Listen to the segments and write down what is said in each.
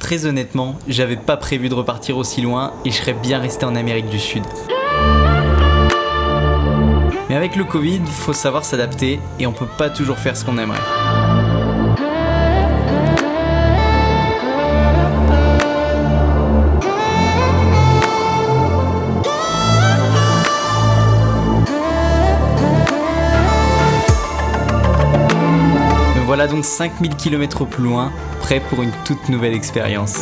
Très honnêtement, j'avais pas prévu de repartir aussi loin et je serais bien resté en Amérique du Sud. Mais avec le Covid, faut savoir s'adapter et on peut pas toujours faire ce qu'on aimerait. Me voilà donc 5000 km plus loin, prêt pour une toute nouvelle expérience.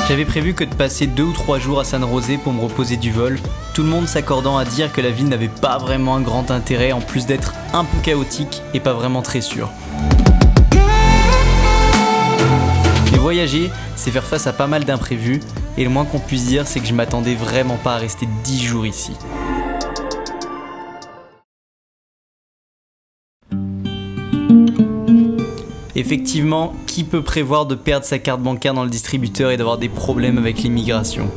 J'avais prévu que de passer 2 ou 3 jours à San José pour me reposer du vol, tout le monde s'accordant à dire que la ville n'avait pas vraiment un grand intérêt en plus d'être un peu chaotique et pas vraiment très sûre. Mais voyager, c'est faire face à pas mal d'imprévus et le moins qu'on puisse dire c'est que je m'attendais vraiment pas à rester 10 jours ici. Effectivement, qui peut prévoir de perdre sa carte bancaire dans le distributeur et d'avoir des problèmes avec l'immigration ?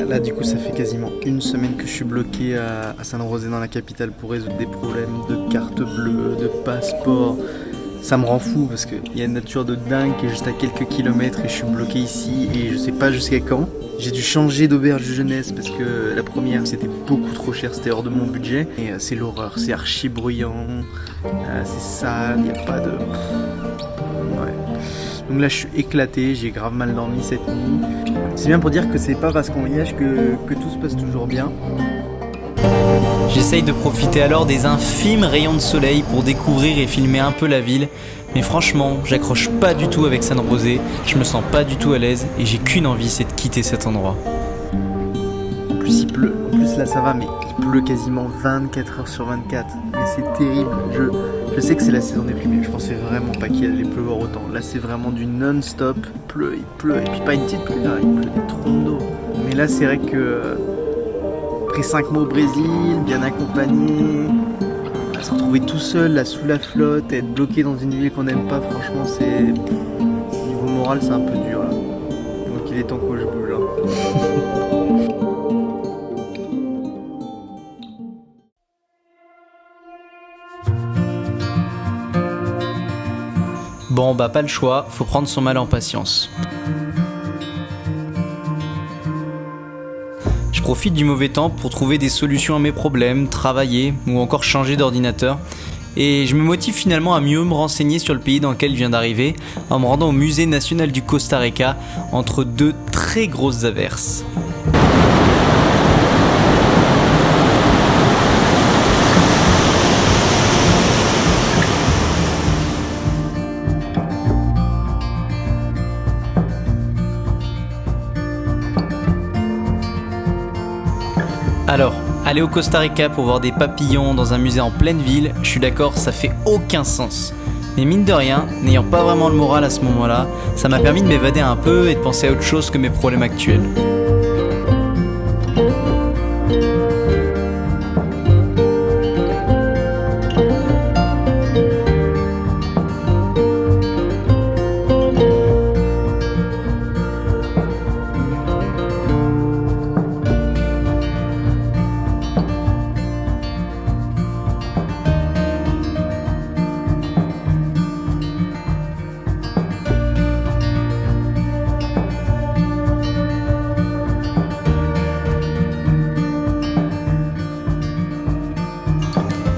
Là du coup ça fait quasiment une semaine que je suis bloqué à San José dans la capitale pour résoudre des problèmes de carte bleue, de passeport. Ça me rend fou parce qu'il y a une nature de dingue qui est juste à quelques kilomètres et je suis bloqué ici et je sais pas jusqu'à quand. J'ai dû changer d'auberge de jeunesse parce que la première c'était beaucoup trop cher, c'était hors de mon budget. Et c'est l'horreur, c'est archi bruyant, c'est sale, il n'y a pas de... Ouais. Donc là je suis éclaté, j'ai grave mal dormi cette nuit. C'est bien pour dire que c'est pas parce qu'on voyage que tout se passe toujours bien. J'essaye de profiter alors des infimes rayons de soleil pour découvrir et filmer un peu la ville, mais franchement, j'accroche pas du tout avec San José, je me sens pas du tout à l'aise et j'ai qu'une envie, c'est de quitter cet endroit. En plus il pleut, en plus là ça va, mais il pleut quasiment 24 heures sur 24. Mais c'est terrible, je sais que c'est la saison des pluies, mais je pensais vraiment pas qu'il allait pleuvoir autant. Là c'est vraiment du non-stop, il pleut, et puis pas une petite pluie, là, il pleut des trompes d'eau. Mais là c'est vrai que après 5 mois au Brésil, bien accompagné, à se retrouver tout seul là sous la flotte, être bloqué dans une ville qu'on n'aime pas, franchement c'est... Niveau moral c'est un peu dur là. Donc il est temps que je bouge là. Bon bah pas le choix, faut prendre son mal en patience. Je profite du mauvais temps pour trouver des solutions à mes problèmes, travailler ou encore changer d'ordinateur. Et je me motive finalement à mieux me renseigner sur le pays dans lequel je viens d'arriver en me rendant au musée national du Costa Rica entre 2 très grosses averses. Alors, aller au Costa Rica pour voir des papillons dans un musée en pleine ville, je suis d'accord, ça fait aucun sens. Mais mine de rien, n'ayant pas vraiment le moral à ce moment-là, ça m'a permis de m'évader un peu et de penser à autre chose que mes problèmes actuels.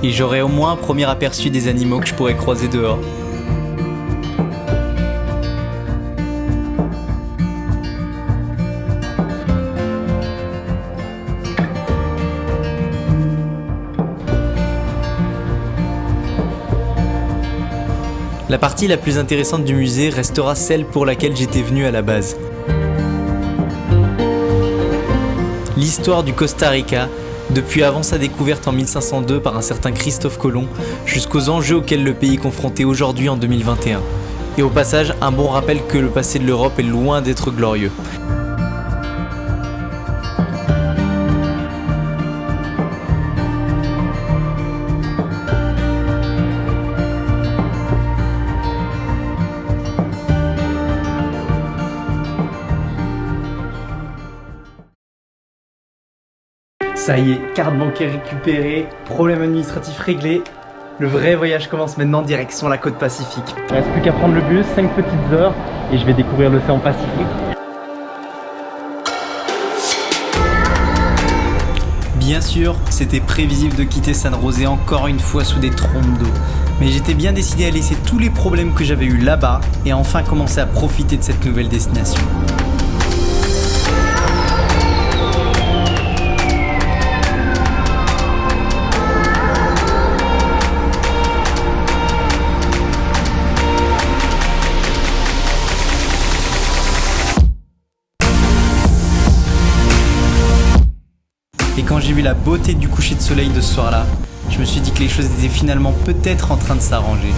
Et j'aurai au moins un premier aperçu des animaux que je pourrais croiser dehors. La partie la plus intéressante du musée restera celle pour laquelle j'étais venu à la base. L'histoire du Costa Rica, depuis avant sa découverte en 1502 par un certain Christophe Colomb, jusqu'aux enjeux auxquels le pays est confronté aujourd'hui en 2021. Et au passage, un bon rappel que le passé de l'Europe est loin d'être glorieux. Ça y est, carte bancaire récupérée, problème administratif réglé. Le vrai voyage commence maintenant, direction la côte Pacifique. Il ne reste plus qu'à prendre le bus, 5 petites heures, et je vais découvrir l'océan Pacifique. Bien sûr, c'était prévisible de quitter San José encore une fois sous des trompes d'eau. Mais j'étais bien décidé à laisser tous les problèmes que j'avais eus là-bas et enfin commencer à profiter de cette nouvelle destination. Et quand j'ai vu la beauté du coucher de soleil de ce soir-là, je me suis dit que les choses étaient finalement peut-être en train de s'arranger.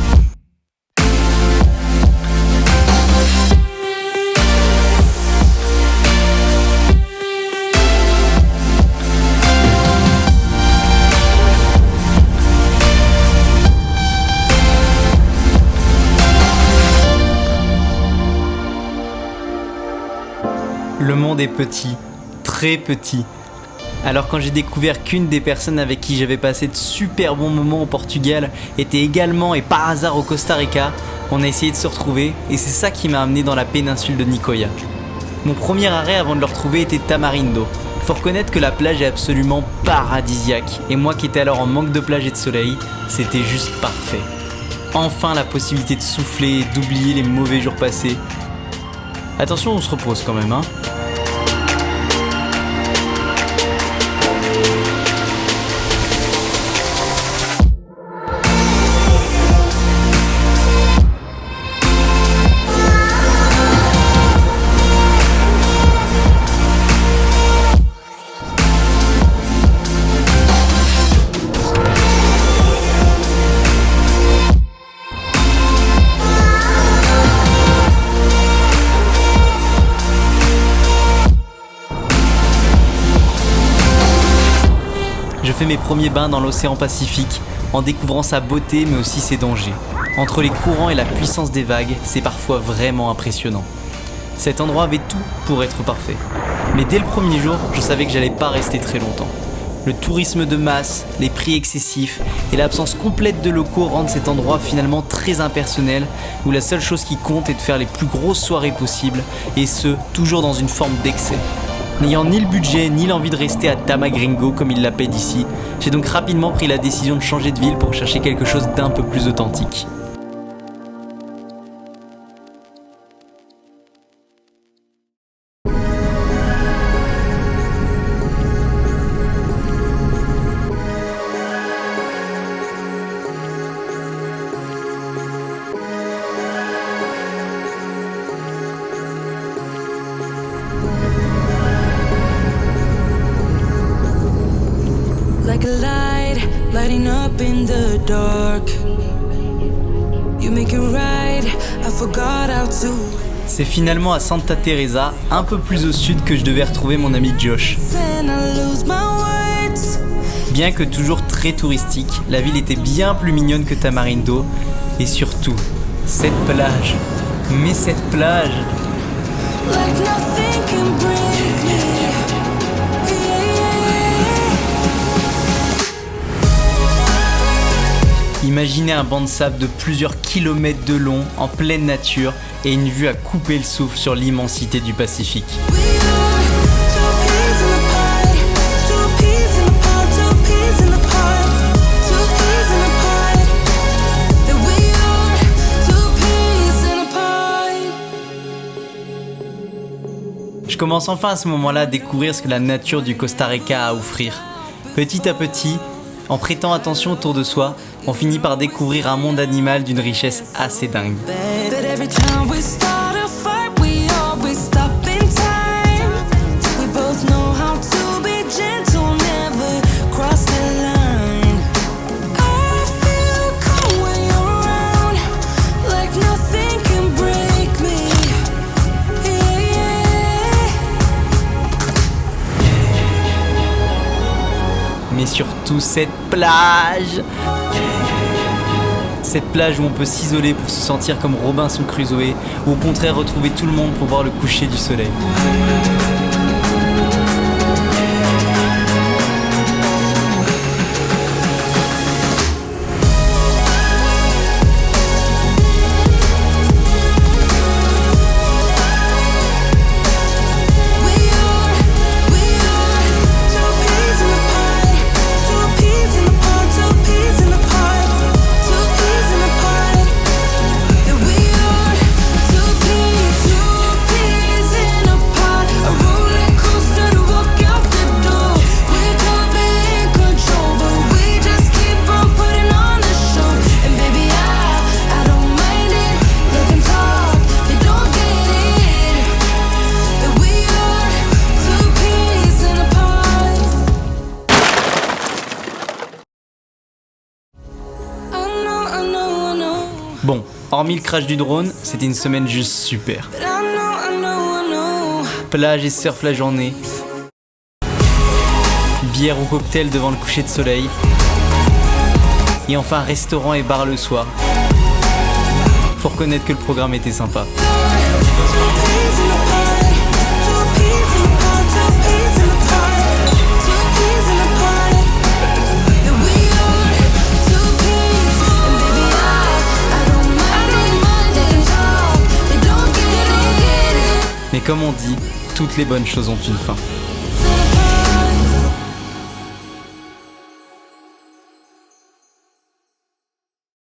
Le monde est petit, très petit. Alors quand j'ai découvert qu'une des personnes avec qui j'avais passé de super bons moments au Portugal était également et par hasard au Costa Rica, on a essayé de se retrouver et c'est ça qui m'a amené dans la péninsule de Nicoya. Mon premier arrêt avant de le retrouver était Tamarindo. Faut reconnaître que la plage est absolument paradisiaque et moi qui étais alors en manque de plage et de soleil, c'était juste parfait. Enfin la possibilité de souffler et d'oublier les mauvais jours passés. Attention, on se repose quand même, hein. Je fais mes premiers bains dans l'océan Pacifique, en découvrant sa beauté mais aussi ses dangers. Entre les courants et la puissance des vagues, c'est parfois vraiment impressionnant. Cet endroit avait tout pour être parfait. Mais dès le premier jour, je savais que j'allais pas rester très longtemps. Le tourisme de masse, les prix excessifs et l'absence complète de locaux rendent cet endroit finalement très impersonnel, où la seule chose qui compte est de faire les plus grosses soirées possibles, et ce, toujours dans une forme d'excès. N'ayant ni le budget ni l'envie de rester à Tamagringo comme ils l'appellent ici, j'ai donc rapidement pris la décision de changer de ville pour chercher quelque chose d'un peu plus authentique. Like a light, lighting up in the dark. You make it right, I forgot how to. C'est finalement à Santa Teresa, un peu plus au sud, que je devais retrouver mon ami Josh. Then I lose my words. Bien que toujours très touristique, la ville était bien plus mignonne que Tamarindo. Et surtout, cette plage. Mais cette plage! Like nothing can break me. Imaginez un banc de sable de plusieurs kilomètres de long, en pleine nature, et une vue à couper le souffle sur l'immensité du Pacifique. We are two peas in a pod, two peas in a pod, two peas in a pod, two peas in a pod. That we are two peas in a pod. Je commence enfin à ce moment-là à découvrir ce que la nature du Costa Rica a à offrir. Petit à petit, en prêtant attention autour de soi, on finit par découvrir un monde animal d'une richesse assez dingue. But every time we start a fight, we always stop in time. We both know how to be gentle, never cross the line. I feel calm when you're around, like nothing can surtout cette plage. Cette plage où on peut s'isoler pour se sentir comme Robinson Crusoe, ou au contraire retrouver tout le monde pour voir le coucher du soleil. Bon, hormis le crash du drone, c'était une semaine juste super. Plage et surf la journée. Bière ou cocktail devant le coucher de soleil. Et enfin restaurant et bar le soir. Faut reconnaître que le programme était sympa. Mais comme on dit, toutes les bonnes choses ont une fin.